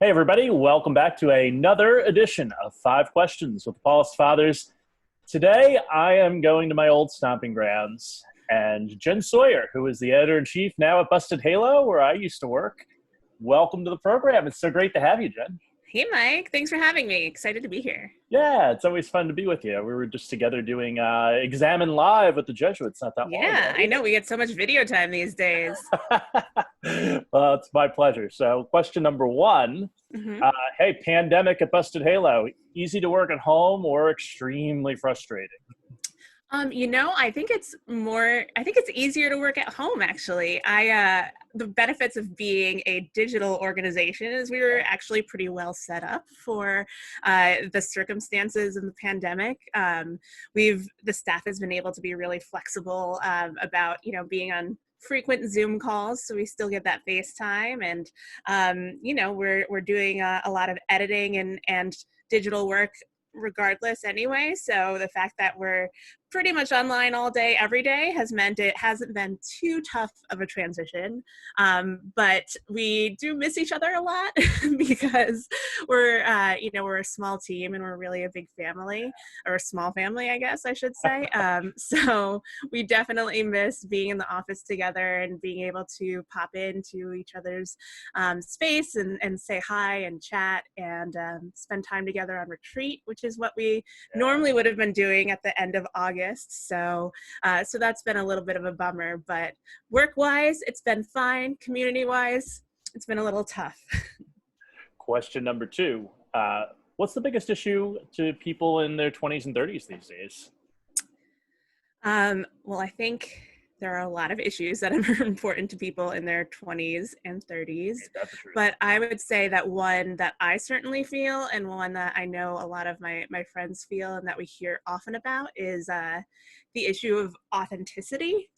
Hey, everybody, welcome back to another edition of Five Questions with the Paulist Fathers. Today, I am going to my old stomping grounds, and Jen Sawyer, who is the editor in chief now at Busted Halo, where I used to work. Welcome to the program. It's so great to have you, Jen. Hey, Mike. Thanks for having me. Excited to be here. Yeah, it's always fun to be with you. We were just together doing Examine Live with the Jesuits not that long Yeah, ago. I know we get so much video time these days. Well, it's my pleasure. So, question number one. hmm Hey, pandemic at Busted Halo, easy to work at home or extremely frustrating? I think it's easier to work at home, actually. The benefits of being a digital organization is we were actually pretty well set up for the circumstances of the pandemic. The staff has been able to be really flexible about, being on frequent Zoom calls, so we still get that FaceTime, and we're doing a lot of editing and digital work regardless anyway. So the fact that we're pretty much online all day, every day has meant it hasn't been too tough of a transition. But we do miss each other a lot because we're a small team and we're really a big family, or a small family, I guess I should say. So we definitely miss being in the office together and being able to pop into each other's space and say hi and chat and spend time together on retreat, which is what we normally would have been doing at the end of August. So that's been a little bit of a bummer, but work-wise, it's been fine. Community-wise, it's been a little tough. Question number two. What's the biggest issue to people in their 20s and 30s these days? Well, I think there are a lot of issues that are important to people in their 20s and 30s. That's the truth. But I would say that one that I certainly feel, and one that I know a lot of my friends feel and that we hear often about, is the issue of authenticity.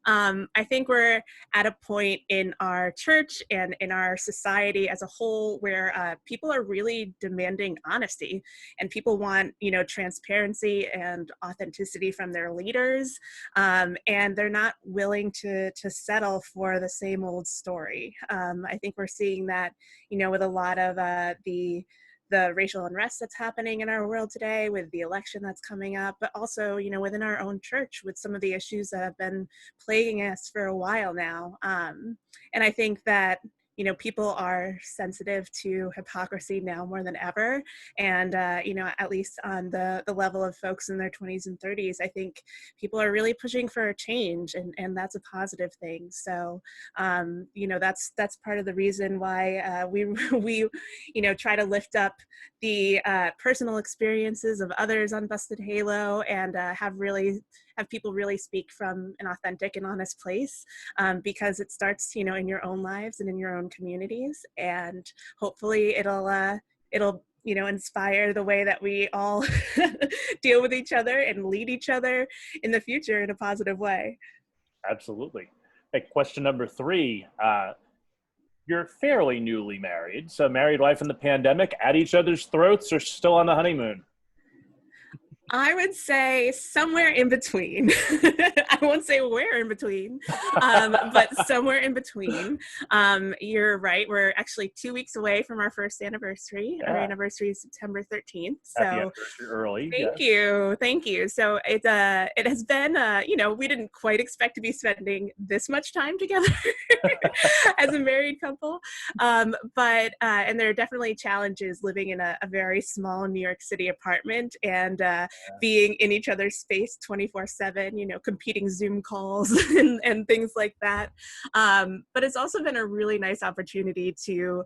I think we're at a point in our church and in our society as a whole where people are really demanding honesty, and people want, transparency and authenticity from their leaders, and they're not willing to settle for the same old story. I think we're seeing that, with a lot of the racial unrest that's happening in our world today, with the election that's coming up, but also, within our own church with some of the issues that have been plaguing us for a while now. And I think that, people are sensitive to hypocrisy now more than ever. And, at least on the level of folks in their 20s and 30s, I think people are really pushing for a change, and that's a positive thing. So, that's part of the reason why we try to lift up the personal experiences of others on Busted Halo, and have people really speak from an authentic and honest place, because it starts, in your own lives and in your own communities, and hopefully it'll inspire the way that we all deal with each other and lead each other in the future in a positive way. Absolutely. Hey, question number three. You're fairly newly married, so married life in the pandemic, at each other's throats, or still on the honeymoon? I would say somewhere in between. I won't say where in between, but somewhere in between. You're right. We're actually 2 weeks away from our first anniversary. Our Yeah. anniversary is September 13th. Happy So anniversary early. thank Yes. you. Thank you. So it has been, we didn't quite expect to be spending this much time together as a married couple. And there are definitely challenges living in a very small New York City apartment, and being in each other's space 24/7, competing Zoom calls and things like that. But it's also been a really nice opportunity to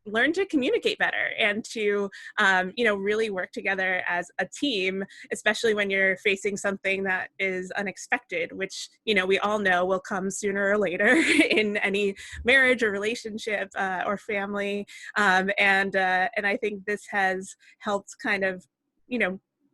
learn to communicate better and to, really work together as a team, especially when you're facing something that is unexpected, which, we all know will come sooner or later in any marriage or relationship or family. And I think this has helped kind of,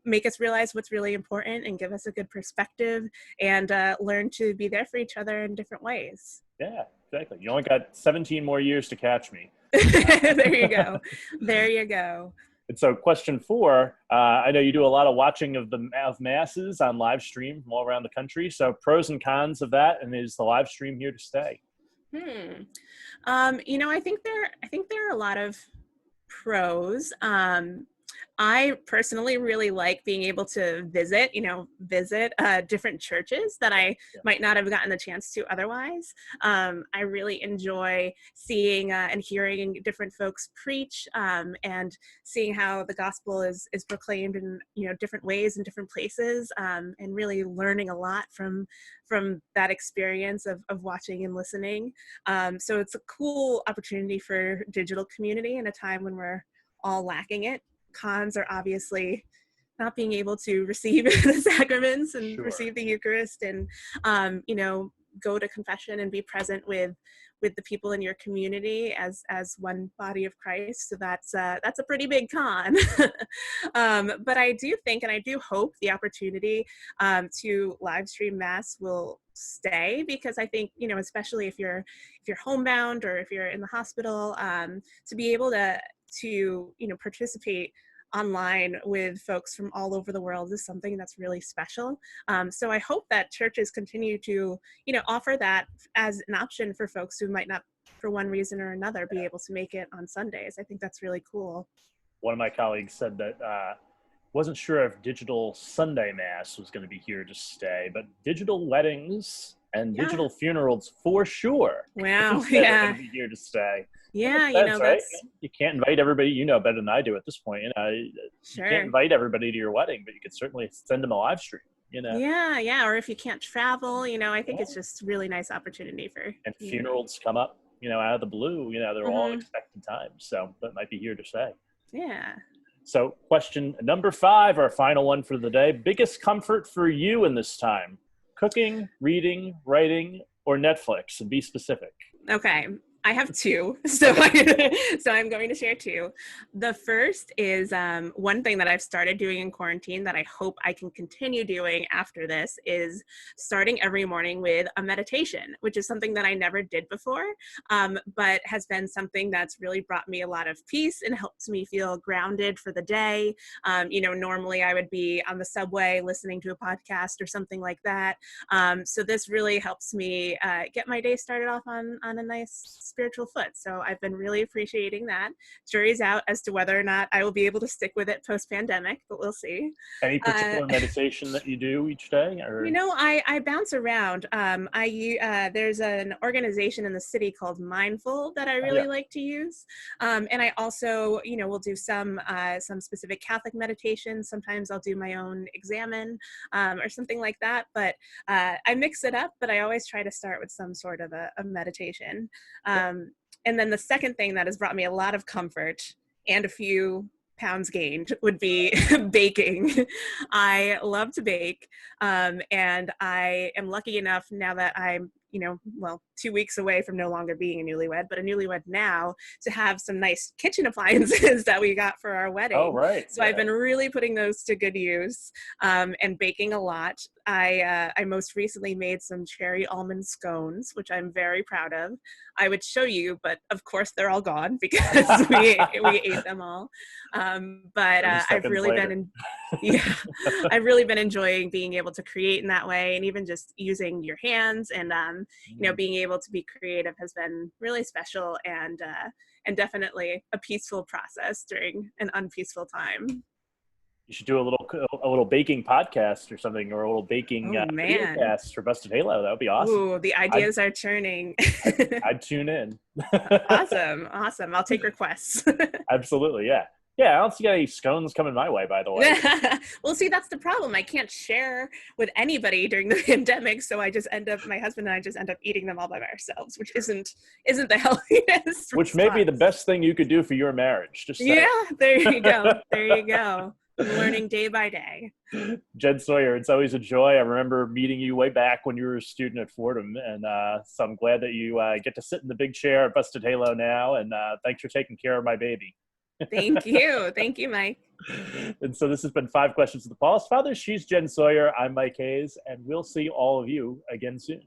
make us realize what's really important and give us a good perspective, and learn to be there for each other in different ways. Yeah, exactly. You only got 17 more years to catch me. There you go. There you go. And so question four, I know you do a lot of watching of masses on live stream from all around the country. So pros and cons of that, and is the live stream here to stay? Hmm. I think there are a lot of pros. I personally really like being able to visit different churches that I Yeah. might not have gotten the chance to otherwise. I really enjoy seeing and hearing different folks preach, and seeing how the gospel is proclaimed in different ways in different places, and really learning a lot from that experience of watching and listening. So it's a cool opportunity for digital community in a time when we're all lacking it. Cons are obviously not being able to receive the sacraments and Sure. receive the Eucharist, and um, you know go to confession and be present with the people in your community as one body of Christ. So that's a pretty big con. But I do think, and I do hope, the opportunity to live stream mass will stay, because I think, especially if you're homebound or if you're in the hospital, to be able to participate online with folks from all over the world is something that's really special. So I hope that churches continue to offer that as an option for folks who might not, for one reason or another, be able to make it on Sundays. I think that's really cool. One of my colleagues said that wasn't sure if digital Sunday Mass was going to be here to stay, but digital weddings and Yeah. digital funerals for sure. Wow. Said are going Yeah. to be here to stay. That Yeah. makes sense, right? That's You can't invite everybody. You know better than I do at this point. You can't sure. invite everybody to your wedding, but you could certainly send them a live stream. Yeah. Yeah. Or if you can't travel, I think Yeah. it's just really nice opportunity for And community. funerals come up, out of the blue. They're all Hmm. unexpected times, so that might be here to stay. Yeah. So, question number 5, our final one for the day. Biggest comfort for you in this time? Cooking, reading, writing, or Netflix? And be specific. Okay. I have two, so so I'm going to share two. The first is one thing that I've started doing in quarantine that I hope I can continue doing after this is starting every morning with a meditation, which is something that I never did before, but has been something that's really brought me a lot of peace and helps me feel grounded for the day. Normally I would be on the subway listening to a podcast or something like that. So this really helps me get my day started off on a nice spiritual foot. So I've been really appreciating that. Jury's out as to whether or not I will be able to stick with it post-pandemic, but we'll see. Any Uh, particular meditation that you do each day? Or I bounce around. There's an organization in the city called Mindful that I oh, yeah, really like to use, and I also will do some specific Catholic meditations. Sometimes I'll do my own examine, or something like that. But I mix it up. But I always try to start with some sort of a meditation. yeah. And then the second thing that has brought me a lot of comfort and a few pounds gained would be baking. I love to bake, and I am lucky enough now that I'm, 2 weeks away from no longer being a newlywed, but a newlywed now, to have some nice kitchen appliances that we got for our Oh, wedding. right. So I've Yeah. been really putting those to good use, and baking a lot. I most recently made some cherry almond scones, which I'm very proud of. I would show you, but of course they're all gone because we ate them all. But 30 I've seconds really later. been yeah, I've really been enjoying being able to create in that way, and even just using your hands and being able to be creative has been really special, and definitely a peaceful process during an unpeaceful time. You should do a little baking podcast or something, or a little baking Oh video man. cast for Busted Halo. That would be awesome. Ooh, the I'd ideas are churning. I'd tune in. Awesome. Awesome. I'll take requests. Absolutely, yeah. Yeah, I don't see any scones coming my way, by the way. Well, see, that's the problem. I can't share with anybody during the pandemic, so my husband and I just end up eating them all by ourselves, which isn't the healthiest Which may be the response. best thing you could do for your marriage. Just Yeah, say. there you go. There you go. I'm learning day by day. Jen Sawyer, it's always a joy. I remember meeting you way back when you were a student at Fordham, and so I'm glad that you get to sit in the big chair at Busted Halo now, and thanks for taking care of my baby. Thank you. Thank you, Mike. And so this has been 5 Questions of the Paulist Father. She's Jen Sawyer. I'm Mike Hayes, and we'll see all of you again soon.